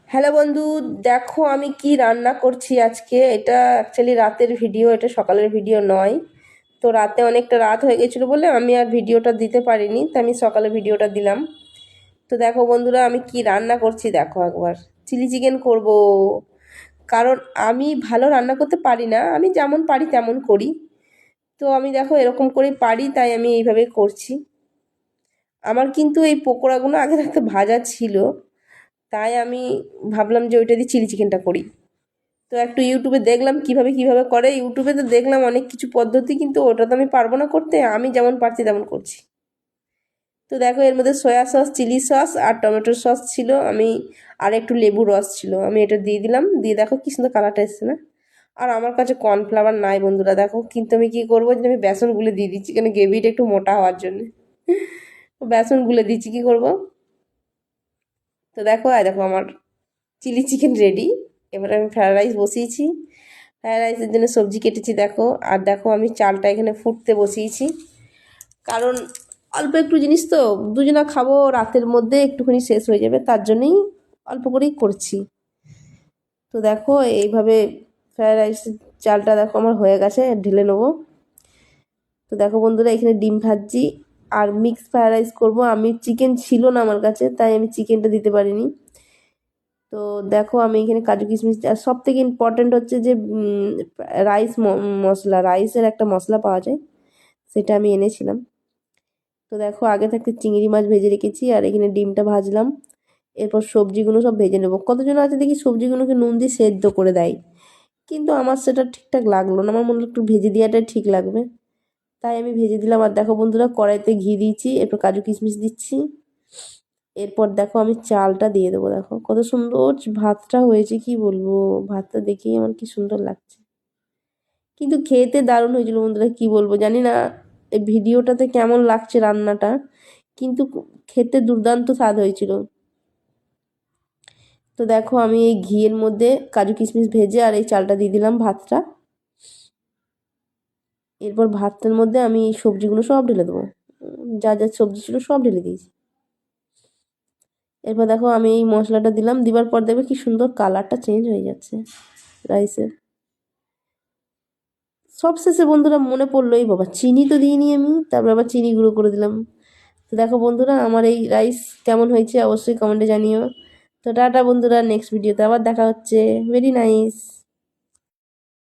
Hello বন্ধু, দেখো আমি কি রান্না করছি আজকে। এটা অ্যাকচুয়ালি রাতের ভিডিও, এটা সকালের ভিডিও নয়। তো রাতে অনেকটা রাত হয়ে গেছিলো বলে আমি আর ভিডিওটা দিতে পারিনি, তো আমি সকালে ভিডিওটা দিলাম। তো দেখো বন্ধুরা, আমি কি রান্না করছি দেখো একবার। চিলি চিকেন করব। কারণ আমি ভালো রান্না করতে পারি না, আমি যেমন পারি তেমন করি। তো আমি দেখো এরকম করেই পারি, তাই আমি এইভাবেই করছি। আমার কিন্তু এই পকোড়াগুলো আগে থাকতে ভাজা ছিল, তাই আমি ভাবলাম যে ওইটা দিয়ে চিলি চিকেনটা করি। তো একটু ইউটিউবে দেখলাম কিভাবে কিভাবে করে। ইউটিউবে তো দেখলাম অনেক কিছু পদ্ধতি, কিন্তু ওটা তো আমি পারবো না করতে, আমি যেমন পারছি তেমন করছি। তো দেখো এর মধ্যে সয়া সস, চিলি সস আর টমেটো সস ছিল, আমি আর একটু লেবু রস ছিল, আমি এটা দিয়ে দিলাম। দিয়ে দেখো কি সুন্দর কালারটা এসছে না। আর আমার কাছে কর্নফ্লাওয়ার নাই বন্ধুরা, দেখো কিন্তু আমি কি করবো, যে আমি বেসন গুলে দিয়ে দিচ্ছি, কেন গ্রেভিটা একটু মোটা হওয়ার জন্য। বেসন গুলে দিচ্ছি, কি করব। তো দেখো দেখো আমার চিলি চিকেন রেডি। এবার আমি ফ্রায়েড রাইস বসিয়েছি। ফ্রায়েড রাইসের জন্য সবজি কেটেছি দেখো। আর দেখো আমি চালটা এখানে ফুটতে বসিয়েছি। কারণ অল্প একটু জিনিস তো, দুজনা খাবো, রাতের মধ্যে একটুখানি শেষ হয়ে যাবে, তার জন্যই অল্প করেই করছি। তো দেখো এইভাবে ফ্রায়েড রাইসের চালটা দেখো আমার হয়ে গেছে, ঢেলে নেবো। তো দেখো বন্ধুরা, এখানে ডিম ভাজি আর মিক্স ফ্রায়েড রাইস করবো। আমি চিকেন ছিল না আমার কাছে, তাই আমি চিকেনটা দিতে পারিনি। তো দেখো আমি এখানে কাজু কিশমিশ, আর সব থেকে ইম্পর্ট্যান্ট হচ্ছে যে রাইস মশলা, রাইসের একটা মশলা পাওয়া যায়, সেটা আমি এনেছিলাম। তো দেখো আগে থাকতে চিংড়ি মাছ ভেজে রেখেছি, আর এখানে ডিমটা ভাজলাম। এরপর সবজিগুলো সব ভেজে নেবো। কতজন আছে দেখি সবজিগুলোকে নুন দিয়ে সেদ্ধ করে দেয়, কিন্তু আমার সেটা ঠিকঠাক লাগলো না, আমার মনে হলো একটু ভেজে দেওয়াটাই ঠিক লাগবে, তাই আমি ভেজে দিলাম। আর দেখো বন্ধুরা, কড়াইতে ঘি দিয়েছি, এরপর কাজু কিশমিশ দিচ্ছি। এরপর দেখো আমি চালটা দিয়ে দেবো। দেখো কত সুন্দর ভাতটা হয়েছে, কি বলবো, ভাতটা দেখেই আমার কি সুন্দর লাগছে। কিন্তু খেতে দারুণ হয়েছিল বন্ধুরা, কি বলবো জানি না এই ভিডিওটাতে কেমন লাগছে রান্নাটা, কিন্তু খেতে দুর্দান্ত স্বাদ হয়েছিল। তো দেখো আমি এই ঘিয়ের মধ্যে কাজু কিশমিশ ভেজে আর এই চালটা দিয়ে দিলাম, ভাতটা। এরপর ভাতটার মধ্যে আমি এই সবজিগুলো সব ঢেলে দেবো, যা যা সবজি ছিল সব ঢেলে দিয়েছি। এরপর দেখো আমি এই মশলাটা দিলাম, দিবার পর দেখবে কি সুন্দর কালারটা চেঞ্জ হয়ে যাচ্ছে রাইসের। সবশেষে বন্ধুরা মনে পড়লো, এই বাবা চিনি তো দিইনি আমি, তারপর আবার চিনি গুঁড়ো করে দিলাম। তো দেখো বন্ধুরা, আমার এই রাইস কেমন হয়েছে অবশ্যই কমেন্টে জানিও। তো টাটা বন্ধুরা, নেক্সট ভিডিওতে আবার দেখা হচ্ছে। Very nice.